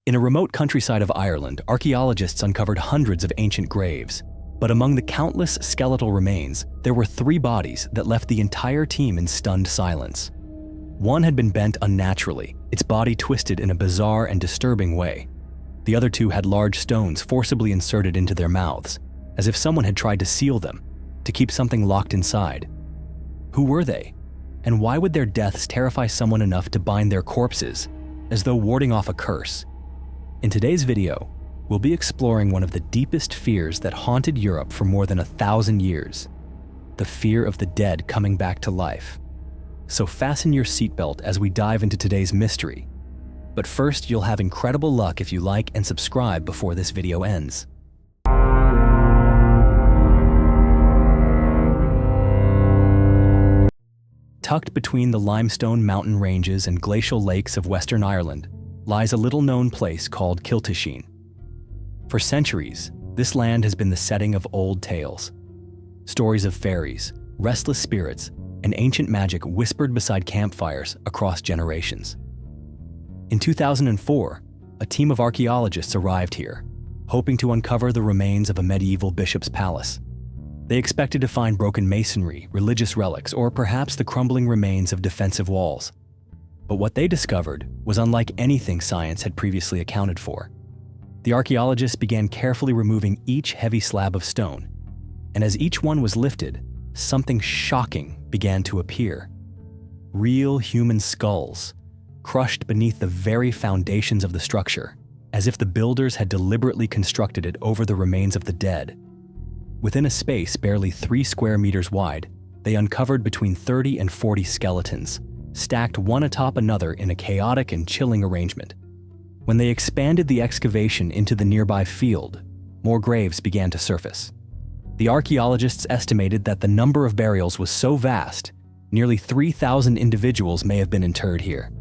In a remote countryside of Ireland, archaeologists uncovered hundreds of ancient graves. But among the countless skeletal remains, there were 3 bodies that left the entire team in stunned silence. One had been bent unnaturally, its body twisted in a bizarre and disturbing way. The other 2 had large stones forcibly inserted into their mouths, as if someone had tried to seal them, to keep something locked inside. Who were they? And why would their deaths terrify someone enough to bind their corpses, as though warding off a curse? In today's video, we'll be exploring one of the deepest fears that haunted Europe for more than 1,000 years, the fear of the dead coming back to life. So fasten your seatbelt as we dive into today's mystery. But first, you'll have incredible luck if you like and subscribe before this video ends. Tucked between the limestone mountain ranges and glacial lakes of Western Ireland lies a little-known place called Kiltisheen. For centuries, this land has been the setting of old tales. Stories of fairies, restless spirits, and ancient magic whispered beside campfires across generations. In 2004, a team of archaeologists arrived here, hoping to uncover the remains of a medieval bishop's palace. They expected to find broken masonry, religious relics, or perhaps the crumbling remains of defensive walls. But what they discovered was unlike anything science had previously accounted for. The archaeologists began carefully removing each heavy slab of stone, and as each one was lifted, something shocking began to appear. Real human skulls, crushed beneath the very foundations of the structure, as if the builders had deliberately constructed it over the remains of the dead. Within a space barely 3 square meters wide, they uncovered between 30 and 40 skeletons, stacked one atop another in a chaotic and chilling arrangement. When they expanded the excavation into the nearby field, more graves began to surface. The archaeologists estimated that the number of burials was so vast, nearly 3,000 individuals may have been interred here.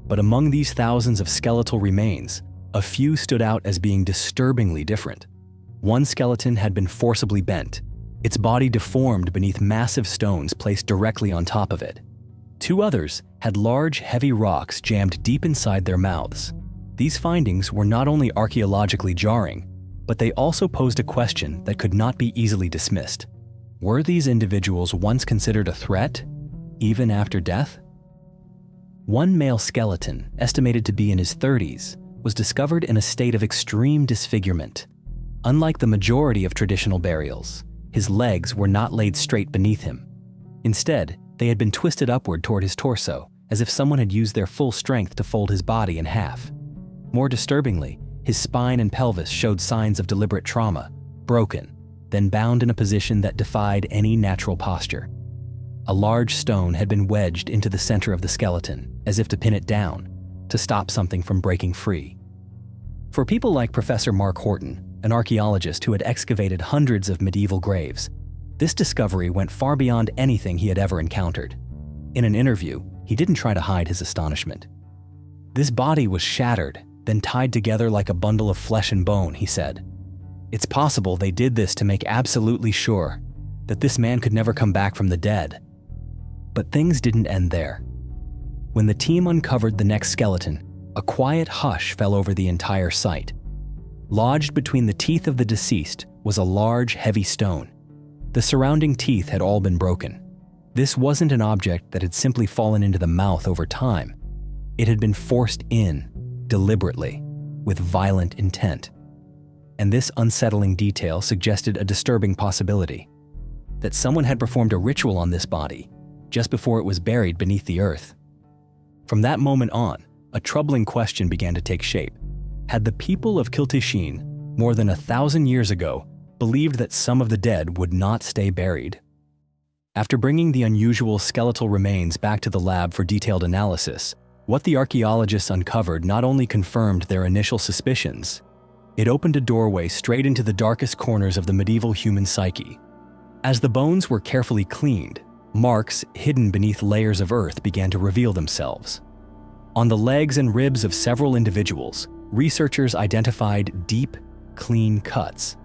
But among these thousands of skeletal remains, a few stood out as being disturbingly different. One skeleton had been forcibly bent, its body deformed beneath massive stones placed directly on top of it. 2 others had large, heavy rocks jammed deep inside their mouths. These findings were not only archaeologically jarring, but they also posed a question that could not be easily dismissed. Were these individuals once considered a threat, even after death? One male skeleton, estimated to be in his 30s, was discovered in a state of extreme disfigurement. Unlike the majority of traditional burials, his legs were not laid straight beneath him. Instead, they had been twisted upward toward his torso, as if someone had used their full strength to fold his body in half. More disturbingly, his spine and pelvis showed signs of deliberate trauma, broken, then bound in a position that defied any natural posture. A large stone had been wedged into the center of the skeleton, as if to pin it down, to stop something from breaking free. For people like Professor Mark Horton, an archaeologist who had excavated hundreds of medieval graves, this discovery went far beyond anything he had ever encountered. In an interview, he didn't try to hide his astonishment. "This body was shattered, then tied together like a bundle of flesh and bone," he said. "It's possible they did this to make absolutely sure that this man could never come back from the dead." But things didn't end there. When the team uncovered the next skeleton, a quiet hush fell over the entire site. Lodged between the teeth of the deceased was a large, heavy stone. The surrounding teeth had all been broken. This wasn't an object that had simply fallen into the mouth over time. It had been forced in, deliberately, with violent intent. And this unsettling detail suggested a disturbing possibility: that someone had performed a ritual on this body just before it was buried beneath the earth. From that moment on, a troubling question began to take shape. Had the people of Kiltisheen, more than 1,000 years ago, believed that some of the dead would not stay buried? After bringing the unusual skeletal remains back to the lab for detailed analysis, what the archaeologists uncovered not only confirmed their initial suspicions, it opened a doorway straight into the darkest corners of the medieval human psyche. As the bones were carefully cleaned, marks hidden beneath layers of earth began to reveal themselves. On the legs and ribs of several individuals, researchers identified deep, clean cuts,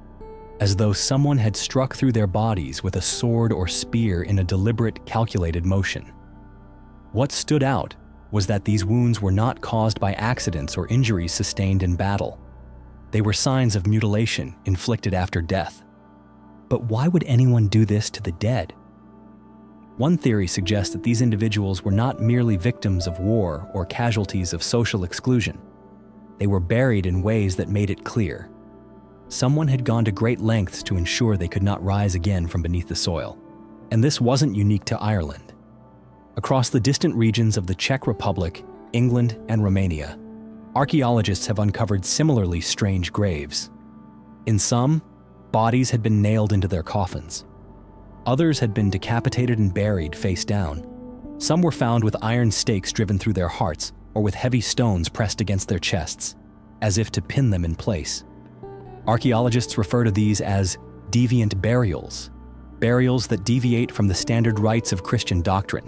as though someone had struck through their bodies with a sword or spear in a deliberate, calculated motion. What stood out was that these wounds were not caused by accidents or injuries sustained in battle. They were signs of mutilation inflicted after death. But why would anyone do this to the dead? One theory suggests that these individuals were not merely victims of war or casualties of social exclusion. They were buried in ways that made it clear someone had gone to great lengths to ensure they could not rise again from beneath the soil. And this wasn't unique to Ireland. Across the distant regions of the Czech Republic, England, and Romania, archaeologists have uncovered similarly strange graves. In some, bodies had been nailed into their coffins. Others had been decapitated and buried face down. Some were found with iron stakes driven through their hearts or with heavy stones pressed against their chests, as if to pin them in place. Archaeologists refer to these as deviant burials, burials that deviate from the standard rites of Christian doctrine,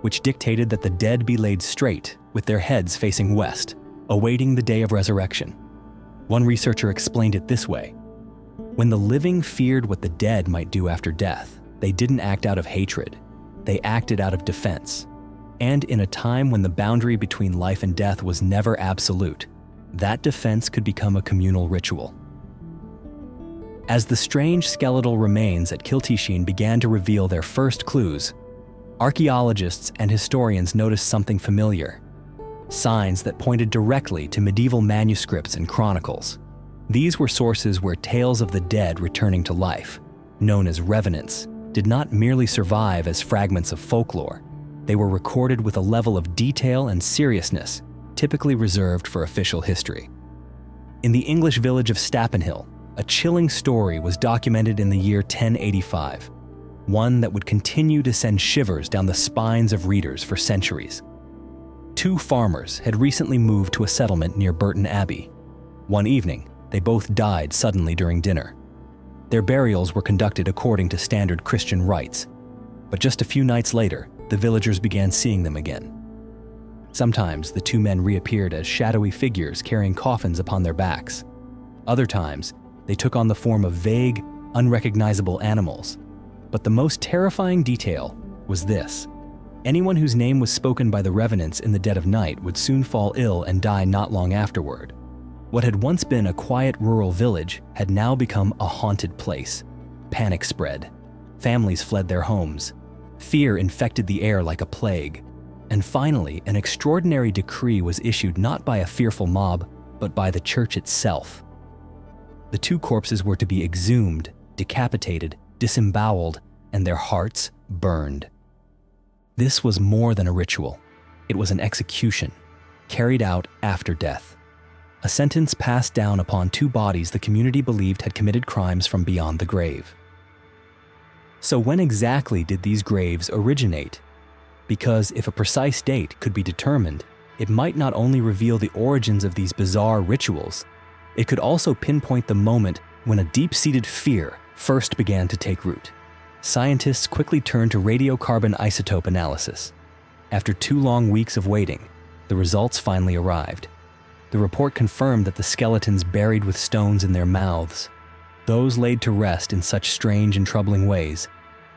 which dictated that the dead be laid straight with their heads facing west, awaiting the day of resurrection. One researcher explained it this way: when the living feared what the dead might do after death, they didn't act out of hatred, they acted out of defense. And in a time when the boundary between life and death was never absolute, that defense could become a communal ritual. As the strange skeletal remains at Kiltisheen began to reveal their first clues, archaeologists and historians noticed something familiar: signs that pointed directly to medieval manuscripts and chronicles. These were sources where tales of the dead returning to life, known as revenants, did not merely survive as fragments of folklore. They were recorded with a level of detail and seriousness typically reserved for official history. In the English village of Stappenhill, a chilling story was documented in the year 1085, one that would continue to send shivers down the spines of readers for centuries. Two farmers had recently moved to a settlement near Burton Abbey. One evening, they both died suddenly during dinner. Their burials were conducted according to standard Christian rites, but just a few nights later, the villagers began seeing them again. Sometimes the two men reappeared as shadowy figures carrying coffins upon their backs. Other times, they took on the form of vague, unrecognizable animals. But the most terrifying detail was this: anyone whose name was spoken by the revenants in the dead of night would soon fall ill and die not long afterward. What had once been a quiet rural village had now become a haunted place. Panic spread. Families fled their homes. Fear infected the air like a plague. And finally, an extraordinary decree was issued not by a fearful mob, but by the church itself. The two corpses were to be exhumed, decapitated, disemboweled, and their hearts burned. This was more than a ritual. It was an execution, carried out after death. A sentence passed down upon two bodies the community believed had committed crimes from beyond the grave. So when exactly did these graves originate? Because if a precise date could be determined, it might not only reveal the origins of these bizarre rituals, it could also pinpoint the moment when a deep-seated fear first began to take root. Scientists quickly turned to radiocarbon isotope analysis. After 2 long weeks of waiting, the results finally arrived. The report confirmed that the skeletons buried with stones in their mouths, those laid to rest in such strange and troubling ways,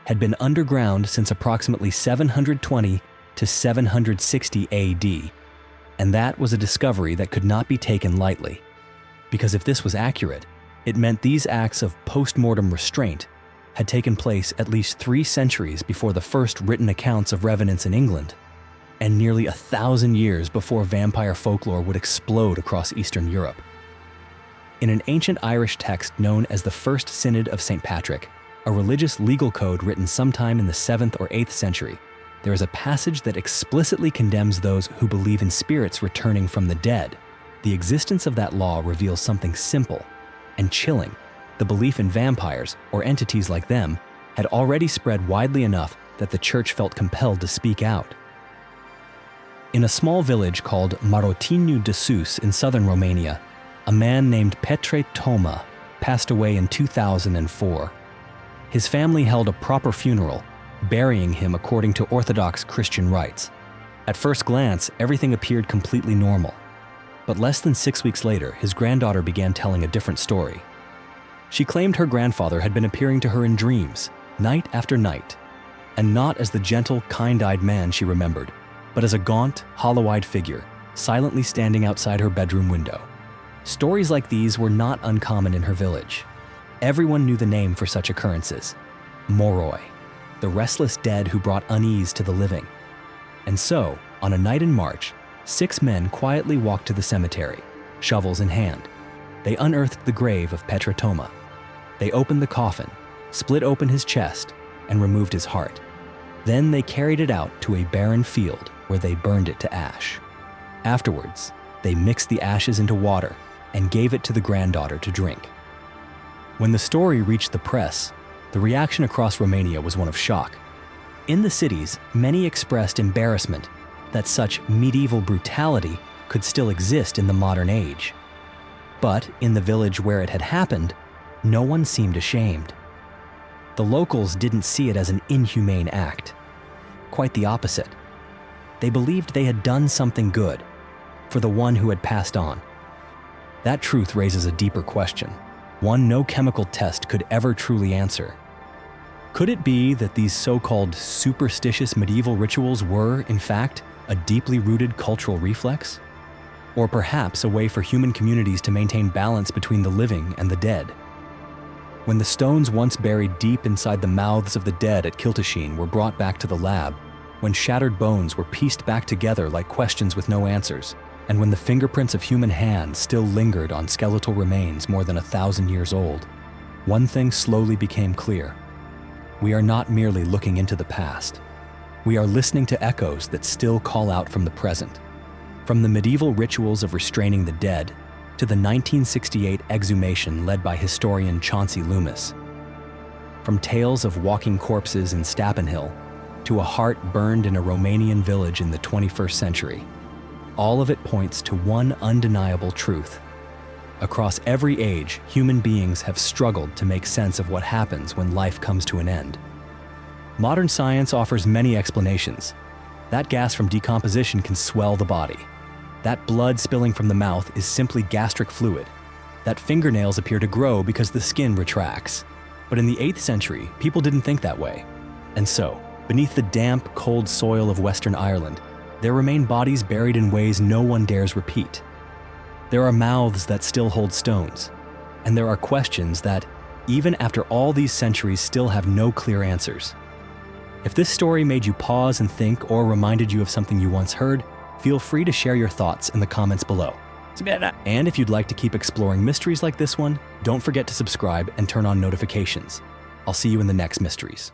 had been underground since approximately 720 to 760 AD. And that was a discovery that could not be taken lightly. Because if this was accurate, it meant these acts of post-mortem restraint had taken place at least 3 centuries before the first written accounts of revenants in England, and nearly 1,000 years before vampire folklore would explode across Eastern Europe. In an ancient Irish text known as the First Synod of St. Patrick, a religious legal code written sometime in the 7th or 8th century, there is a passage that explicitly condemns those who believe in spirits returning from the dead. The existence of that law reveals something simple and chilling. The belief in vampires, or entities like them, had already spread widely enough that the church felt compelled to speak out. In a small village called Marotinu de Sus in southern Romania, a man named Petre Toma passed away in 2004. His family held a proper funeral, burying him according to Orthodox Christian rites. At first glance, everything appeared completely normal. But less than 6 weeks later, his granddaughter began telling a different story. She claimed her grandfather had been appearing to her in dreams, night after night, and not as the gentle, kind-eyed man she remembered, but as a gaunt, hollow-eyed figure, silently standing outside her bedroom window. Stories like these were not uncommon in her village. Everyone knew the name for such occurrences: Moroi, the restless dead who brought unease to the living. And so, on a night in March, 6 men quietly walked to the cemetery, shovels in hand. They unearthed the grave of Petra Toma. They opened the coffin, split open his chest, and removed his heart. Then they carried it out to a barren field where they burned it to ash. Afterwards, they mixed the ashes into water and gave it to the granddaughter to drink. When the story reached the press, the reaction across Romania was one of shock. In the cities, many expressed embarrassment that such medieval brutality could still exist in the modern age. But in the village where it had happened, no one seemed ashamed. The locals didn't see it as an inhumane act. Quite the opposite. They believed they had done something good for the one who had passed on. That truth raises a deeper question, one no chemical test could ever truly answer. Could it be that these so-called superstitious medieval rituals were, in fact, a deeply rooted cultural reflex? Or perhaps a way for human communities to maintain balance between the living and the dead? When the stones once buried deep inside the mouths of the dead at Kiltisheen were brought back to the lab, when shattered bones were pieced back together like questions with no answers, and when the fingerprints of human hands still lingered on skeletal remains more than 1,000 years old, one thing slowly became clear. We are not merely looking into the past. We are listening to echoes that still call out from the present. From the medieval rituals of restraining the dead to the 1968 exhumation led by historian Chauncey Loomis. From tales of walking corpses in Stappenhill to a heart burned in a Romanian village in the 21st century, all of it points to one undeniable truth. Across every age, human beings have struggled to make sense of what happens when life comes to an end. Modern science offers many explanations. That gas from decomposition can swell the body. That blood spilling from the mouth is simply gastric fluid. That fingernails appear to grow because the skin retracts. But in the 8th century, people didn't think that way. And so, beneath the damp, cold soil of Western Ireland, there remain bodies buried in ways no one dares repeat. There are mouths that still hold stones, and there are questions that, even after all these centuries, still have no clear answers. If this story made you pause and think or reminded you of something you once heard, feel free to share your thoughts in the comments below. And if you'd like to keep exploring mysteries like this one, don't forget to subscribe and turn on notifications. I'll see you in the next mysteries.